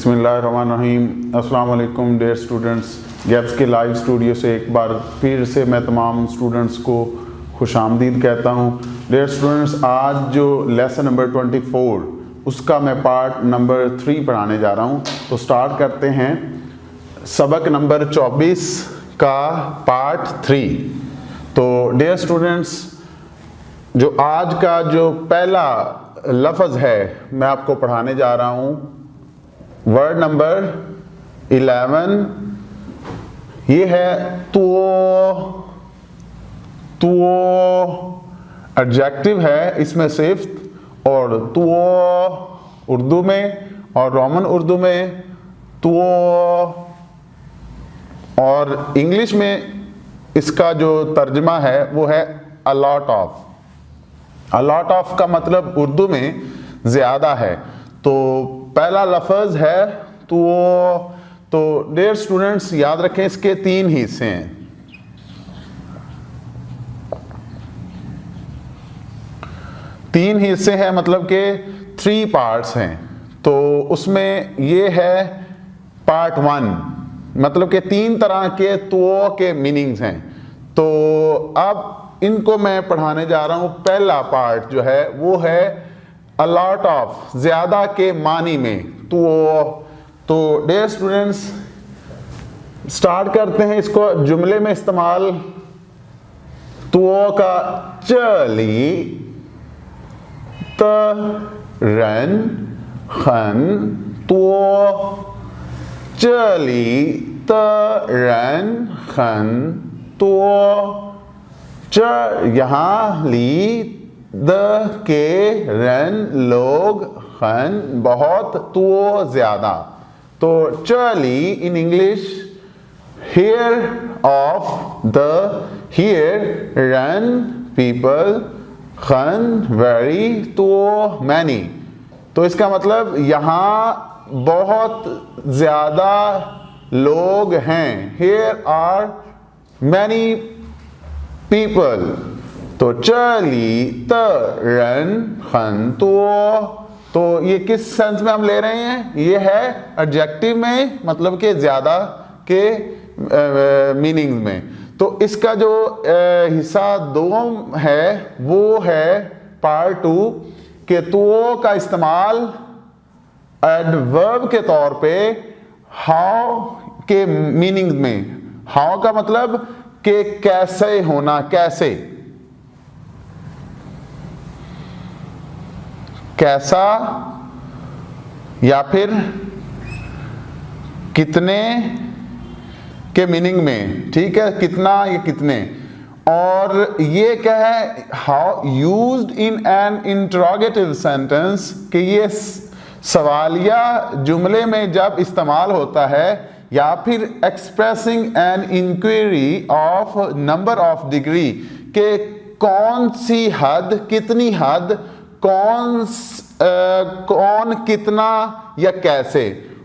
बिस्मिल्लाहिर्रहमानिर्रहीम। अस्सलाम वालेकुम डियर स्टूडेंट्स। गैप्स के लाइव स्टूडियो से एक बार फिर से मैं तमाम स्टूडेंट्स को खुशामदीद कहता हूँ। डियर स्टूडेंट्स, आज जो लेसन नंबर 24 उसका मैं पार्ट नंबर 3 पढ़ाने जा रहा हूँ। तो स्टार्ट करते हैं सबक नंबर 24 का पार्ट 3। तो डियर स्टूडेंट्स, जो आज का जो पहला लफ्ज़ है मैं आपको पढ़ाने जा रहा हूँ, वर्ड नंबर 11, ये है तो एडजेक्टिव है, इसमें सिफ्त और तो उर्दू में और रोमन उर्दू में तो, और इंग्लिश में इसका जो तर्जमा है वो है a lot of. A lot of का मतलब उर्दू में ज़्यादा है। तो पहला लफ्ज़ है तो डियर स्टूडेंट्स याद रखें, इसके 3 हिस्से हैं। तीन हिस्से हैं, मतलब के 3 पार्ट्स हैं। तो उसमें ये है पार्ट 1, मतलब के 3 तरह के तो के मीनिंग्स हैं। तो अब इनको मैं पढ़ाने जा रहा हूँ। पहला पार्ट जो है वो है अ लॉट ऑफ, ज़्यादा के मानी में तो डियर स्टूडेंट्स स्टार्ट करते हैं इसको जुमले में इस्तेमाल। तो का चली तरन खन, तो चली तरन खन, तो यहाँ ली द के रन लोग, खन बहुत, तो ज़्यादा। तो चली in English here of the, here run people, खन वेरी, तो मैनी। तो इसका मतलब यहाँ बहुत ज़्यादा लोग हैं। Here are many people. तो चली तरन खन, तो ये किस सेंस में हम ले रहे हैं? ये है एडजेक्टिव में, मतलब के ज़्यादा के मीनिंग में। तो इसका जो हिस्सा 2 है वो है पार्ट 2 के तो का इस्तेमाल एडवर्ब के तौर पे हाउ के मीनिंग में। हाउ का मतलब कि कैसे होना, कैसा या फिर कितने के मीनिंग में, ठीक है, कितना या कितने। और ये क्या है, how used in an interrogative sentence, कि ये सवालिया जुमले में जब इस्तेमाल होता है, या फिर expressing an inquiry of number of degree, के कौन सी हद, कितनी हद, कौन कितना या कैसे,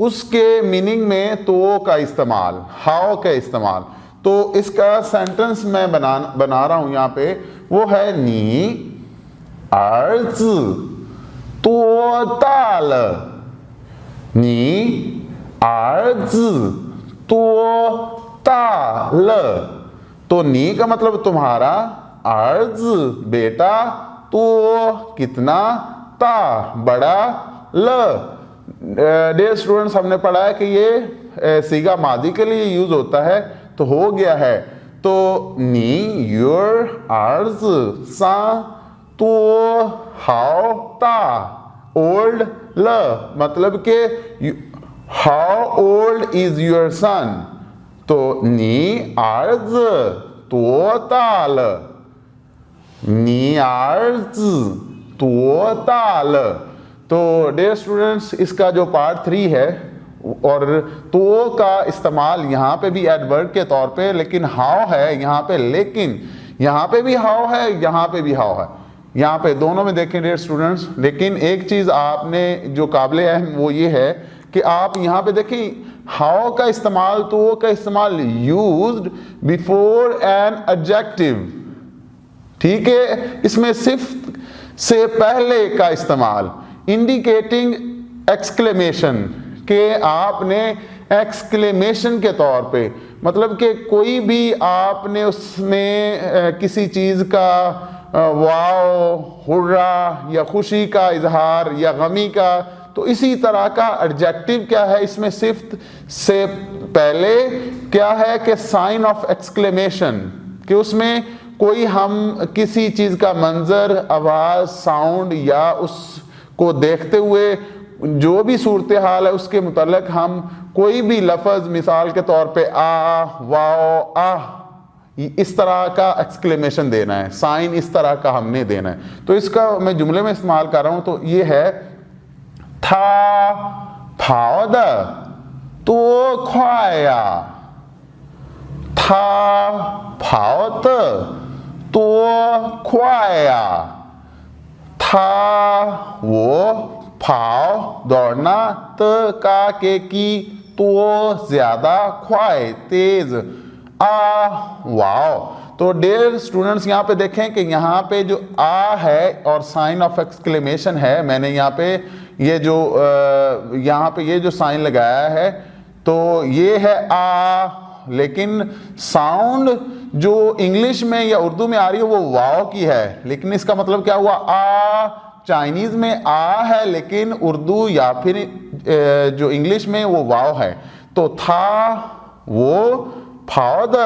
उसके मीनिंग में तो का इस्तेमाल, हाउ का इस्तेमाल। तो इसका सेंटेंस मैं बना रहा हूं यहां पे, वो है नी अर्ज तो ताल, नी अर्ज तो ताल। तो नी का मतलब तुम्हारा, अर्ज बेटा, तो कितना, ता बड़ा, ल। डियर स्टूडेंट्स, हमने पढ़ा है कि ये सीगा मादी के लिए यूज होता है। तो हो गया है तो नी योर अर्ज सा, तो हाउ ता ओल्ड ल, मतलब के how old is your son. तो नी अर्ज तो ताल, नी अर्ज तो ताल। तो डियर स्टूडेंट्स, इसका जो पार्ट 3 है, और तो का इस्तेमाल यहाँ पे भी एडवर्ब के तौर पे, लेकिन हाउ है यहाँ पे, लेकिन यहाँ पे भी हाउ है, यहाँ पे भी हाउ है, यहाँ पे दोनों में देखें डियर स्टूडेंट्स। लेकिन एक चीज़ आपने जो काबिल है वो ये है कि आप यहाँ पे देखें, हाउ का इस्तेमाल, तो का इस्तेमाल यूज्ड बिफोर एन एडजेक्टिव, ठीक है। इसमें सिर्फ से पहले का इस्तेमाल, इंडिकेटिंग एक्सक्लेमेशन, कि आपने एक्सक्लेमेशन के तौर पे, मतलब कि कोई भी आपने उसमें किसी चीज़ का वाओ, हुर्रा या खुशी का इजहार या गमी का, तो इसी तरह का एडजेक्टिव क्या है इसमें, सिफ्त से पहले क्या है कि साइन ऑफ एक्सक्लेमेशन, कि उसमें कोई हम किसी चीज़ का मंजर, आवाज़, साउंड या उसको देखते हुए जो भी सूरत हाल है उसके मुतल्लिक हम कोई भी लफ्ज़, मिसाल के तौर पे आ, वाओ, इस तरह का एक्सक्लेमेशन देना है, साइन इस तरह का हमने देना है। तो इसका मैं जुमले में इस्तेमाल कर रहा हूं, तो ये है था फाओ द तो ख्वाया, था फाओ त तो ख्वाया, था वो फाओ दौड़ना, त का के की तो ज्यादा, ख्वाए तेज, आ वाओ। तो डियर स्टूडेंट्स यहाँ पे देखें कि यहाँ पे जो आ है और साइन ऑफ एक्सक्लेमेशन है, मैंने यहाँ पे ये जो यहाँ पे ये जो साइन लगाया है तो ये है आ, लेकिन साउंड जो इंग्लिश में या उर्दू में आ रही है वो वाओ की है, लेकिन इसका मतलब क्या हुआ, आ चाइनीज में आ है लेकिन उर्दू या फिर जो इंग्लिश में वो वाओ है। तो था वो, फाओ द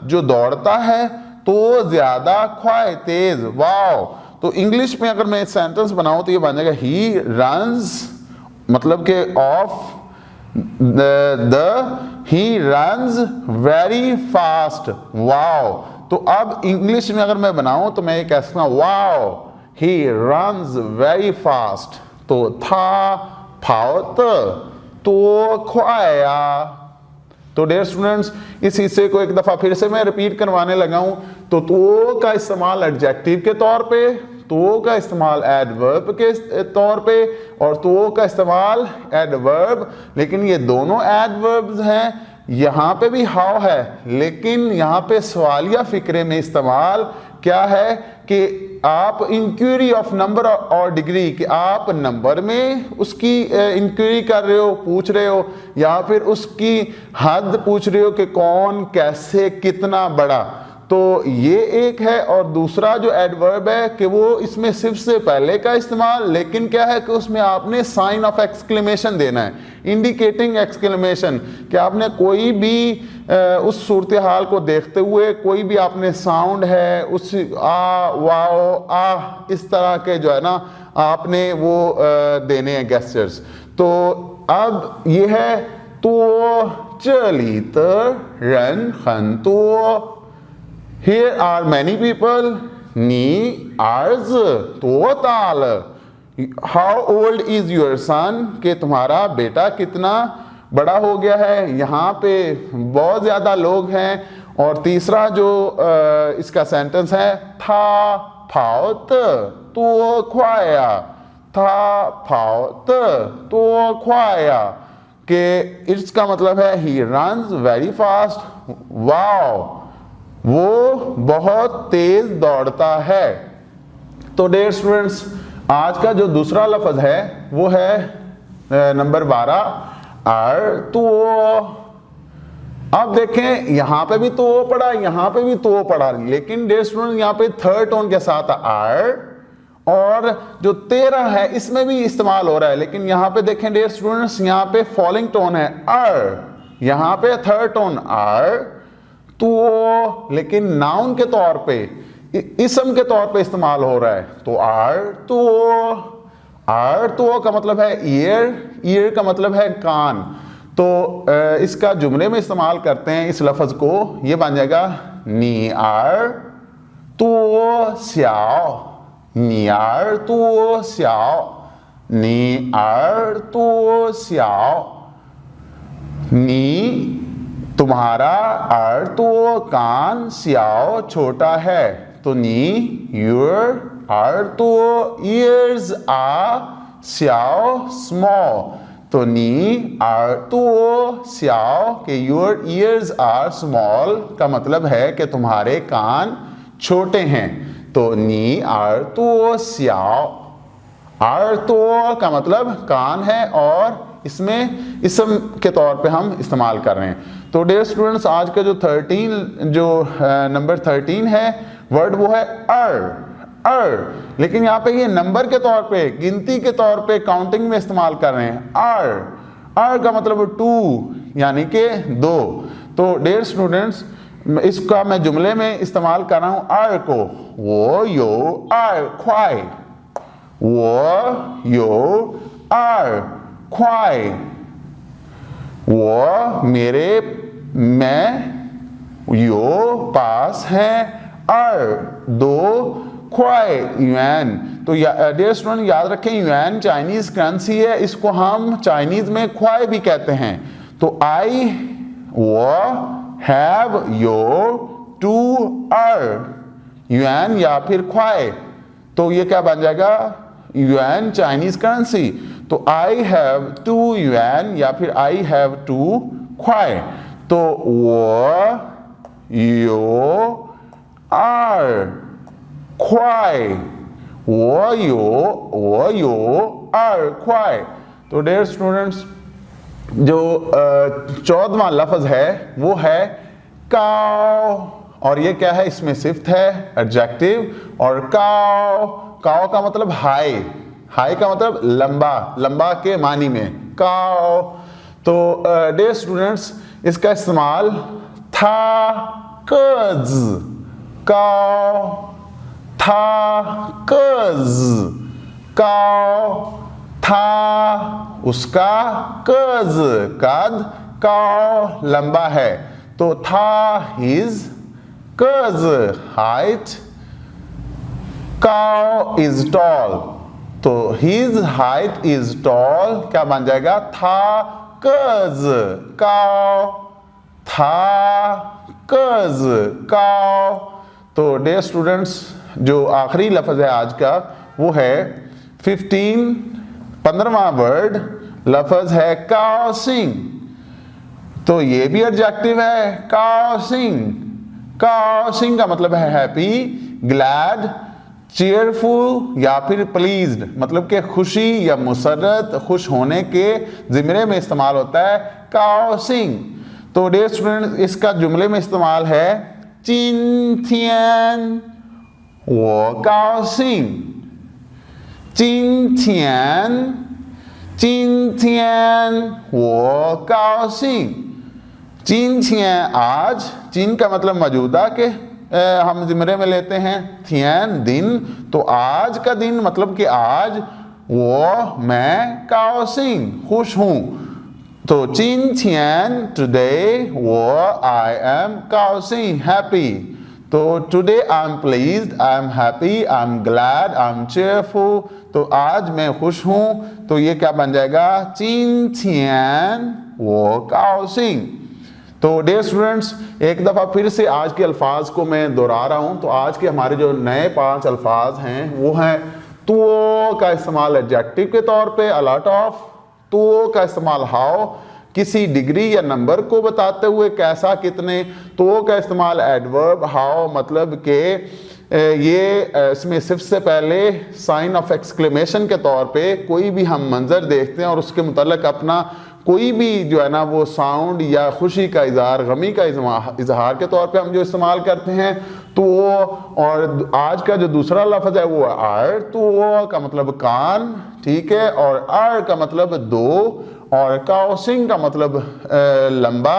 जो दौड़ता है, तो ज्यादा, ख्वाए तेज, वाओ। तो इंग्लिश में अगर मैं सेंटेंस बनाऊं तो ये बन जाएगा ही रन्स, मतलब कि of he runs very fast, wow. तो अब इंग्लिश में अगर मैं बनाऊं तो मैं ये कह सकता हूं wow he runs very fast. तो था फाओ तो ख्वाया। तो डियर स्टूडेंट्स, इस हिस्से को एक दफ़ा फिर से मैं रिपीट करवाने लगा हूं। तो का इस्तेमाल एडजेक्टिव के तौर पे, तो का इस्तेमाल एडवर्ब के तौर पे, और तो का इस्तेमाल एडवर्ब, लेकिन ये दोनों एडवर्ब्स हैं। यहाँ पे भी हाउ है, लेकिन यहाँ पे सवालिया फिक्रे में इस्तेमाल क्या है कि आप इंक्वायरी ऑफ नंबर और डिग्री, कि आप नंबर में उसकी इंक्वायरी कर रहे हो, पूछ रहे हो, या फिर उसकी हद पूछ रहे हो कि कौन, कैसे, कितना बड़ा। तो ये एक है। और दूसरा जो एडवर्ब है कि वो इसमें सिर्फ से पहले का इस्तेमाल, लेकिन क्या है कि उसमें आपने साइन ऑफ एक्सक्लेमेशन देना है, इंडिकेटिंग एक्सक्लेमेशन, कि आपने कोई भी उस सूरत हाल को देखते हुए कोई भी आपने साउंड है, उस आ, वाओ, आ, इस तरह के जो है ना आपने वो देने हैं गेस्चर्स। तो अब ये है तो चली त रन खन तो, here are many people, ni ours तो ताल, how old is your son, कि तुम्हारा बेटा कितना बड़ा हो गया है। यहाँ पे बहुत ज़्यादा लोग हैं। और तीसरा जो इसका सेंटेंस है था फाओ तो ख्वाया, था फाओ तो ख्वाया, कि इसका मतलब है he runs very fast, wow वो बहुत तेज दौड़ता है। तो डियर स्टूडेंट्स, आज का जो दूसरा लफ्ज है वो है नंबर 12 तो। अब देखें यहां पे भी तो पढ़ा, यहां पे भी तो पढ़ा, लेकिन डियर स्टूडेंट्स यहां पे थर्ड टोन के साथ आर, और जो 13 है इसमें भी इस्तेमाल हो रहा है, लेकिन यहां पे देखें डियर स्टूडेंट्स यहां पे फॉलिंग टोन है आर, यहां पे थर्ड टोन आर तो, लेकिन नाउन के तौर पे, इसम के तौर पे इस्तेमाल हो रहा है। तो आर तो का मतलब है ईयर, ईयर का मतलब है कान। तो इसका जुमले में इस्तेमाल करते हैं इस लफ्ज को, ये बन जाएगा नी आर तो स्याओ, नी आर तो स्याओ, नी आर तो स्याओ, नी तुम्हारा, आर तो कान, स्याओ छोटा है। तो नी योर, आर तो ईयर्स आ, स्याओ स्मॉल। तो नी आर तो स्याओ के योर ईयर्स आर स्मॉल का मतलब है कि तुम्हारे कान छोटे हैं। तो नी आर तो स्याओ, आर तो का मतलब कान है और इसमें इसम के तौर पे हम इस्तेमाल कर रहे हैं। तो डियर स्टूडेंट्स, आज का जो नंबर 13 है वर्ड वो है अर, लेकिन यहाँ पे ये नंबर के तौर पे, गिनती के तौर पे, काउंटिंग में इस्तेमाल कर रहे हैं। अर का मतलब 2 यानी कि 2। तो डियर स्टूडेंट्स, इसका मैं जुमले में इस्तेमाल कर रहा हूं अर को। वो यो अर ख्वाई, वो यो अर ख्वाई, वो मेरे, मैं, यो पास है, अर 2, ख्वाई युआन। तो डियर स्टूडेंट याद रखें, युआन चाइनीज करेंसी है, इसको हम चाइनीज में ख्वाई भी कहते हैं। तो आई वो हैव योर 2 अर युआन या फिर ख्वाई, तो ये क्या बन जाएगा, युआन चाइनीज करेंसी। तो आई हैव 2 युआन या फिर आई हैव 2 ख्वाई। तो वो यो अर ख्वाई, वो यो अर ख्वाई। तो डियर स्टूडेंट्स, जो 14वां लफ्ज है वो है काओ, और ये क्या है, इसमें सिफ्त है, एडजेक्टिव। और काओ का मतलब हाई का मतलब लंबा के मानी में, काओ। तो डियर स्टूडेंट्स, इसका इस्तेमाल था कज, काओ था कज, काओ था उसका, कज कद, काओ लंबा है, तो था हिज, कज हाइट, काओ इज टॉल। तो हिज हाइट इज टॉल क्या बन जाएगा, था कज काओ, था कज काओ। तो डियर स्टूडेंट्स, जो आखिरी लफ्ज है आज का वो है 15वां वर्ड लफ्ज है काओ सिंग। तो ये भी एडजेक्टिव है, काओ सिंग। काओ सिंग का मतलब है हैप्पी, ग्लैड, चीयरफुल या फिर प्लीज्ड, मतलब कि खुशी या मुसर्रत, खुश होने के ज़िमरे में इस्तेमाल होता है काओ सिंग। तो डियर स्टूडेंट, इसका जुमले में इस्तेमाल है जिन थियन वो काओ सिंग, जिन थियन वो काओ सिंग। जिन थियन आज, जिन का मतलब मौजूदा के हम ज़िमरे में लेते हैं, थियन दिन, तो आज का दिन मतलब कि आज, वो मैं काओ सिंग खुश हूं। तो जिन थियन टुडे, वो आई एम काओ सिंग हैप्पी। तो today I am pleased, I am happy, I am glad, I am cheerful. तो आज मैं खुश हूं, तो ये क्या बन जाएगा, जिन थियन वो काओ सिंग। तो डियर स्टूडेंट्स, एक दफ़ा फिर से आज के अल्फाज को मैं दोहरा रहा हूँ। तो आज के हमारे जो नए 5 अल्फाज हैं वो हैं तो का इस्तेमाल एडजेक्टिव के तौर पे, अ लॉट ऑफ। तो का इस्तेमाल हाउ, किसी डिग्री या नंबर को बताते हुए, कैसा, कितने। तो का इस्तेमाल एडवर्ब, हाउ मतलब के ये इसमें सिर्फ से पहले साइन ऑफ एक्सक्लेमेशन के तौर पे कोई भी हम मंजर देखते हैं और उसके मुतल्लिक अपना कोई भी जो है ना वो साउंड या खुशी का इजहार, गमी का इजहार के तौर पे हम जो इस्तेमाल करते हैं। तो और आज का जो दूसरा लफ्ज़ है वो आर। तो का मतलब कान, ठीक है, और आर का मतलब 2, और काओ सिंग का मतलब लंबा,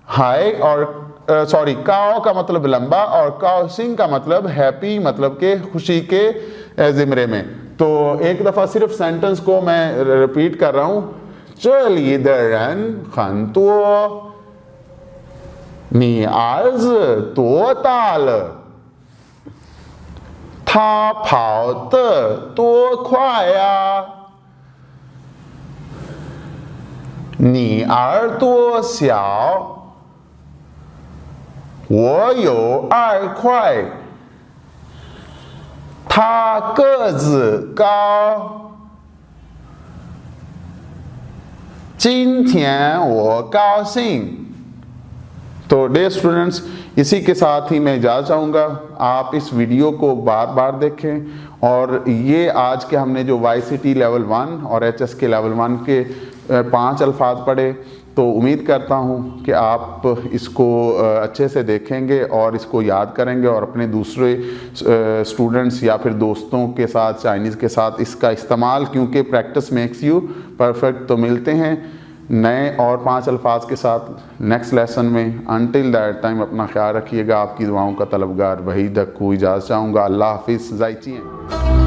हाई, और सॉरी, काओ का मतलब लंबा और काओ सिंग का मतलब हैप्पी, मतलब के खुशी के ज़िमरे में। तो एक दफ़ा सिर्फ सेंटेंस को मैं रिपीट कर रहा हूँ। 这里的人很多，你儿子多大了？他跑得多快呀？你儿多小？我有2块。他个子高。今天我高兴। तो डियर स्टूडेंट्स, इसी के साथ ही मैं इजाज़त चाहूँगा। आप इस वीडियो को बार बार देखें, और ये आज के हमने जो YCT लेवल 1 और HSK लेवल 1 के 5 अल्फाज पढ़े। तो उम्मीद करता हूँ कि आप इसको अच्छे से देखेंगे और इसको याद करेंगे और अपने दूसरे स्टूडेंट्स या फिर दोस्तों के साथ, चाइनीज़ के साथ इसका इस्तेमाल, क्योंकि प्रैक्टिस मेक्स यू परफेक्ट। तो मिलते हैं नए और 5 अल्फाज के साथ नेक्स्ट लेसन में। अनटिल दैट टाइम अपना ख्याल रखिएगा। आपकी दुआओं का तलबगार वहीद हक्कू इजाज़त चाहूँगा। अल्लाह हाफिज़। ज़ाइचिए।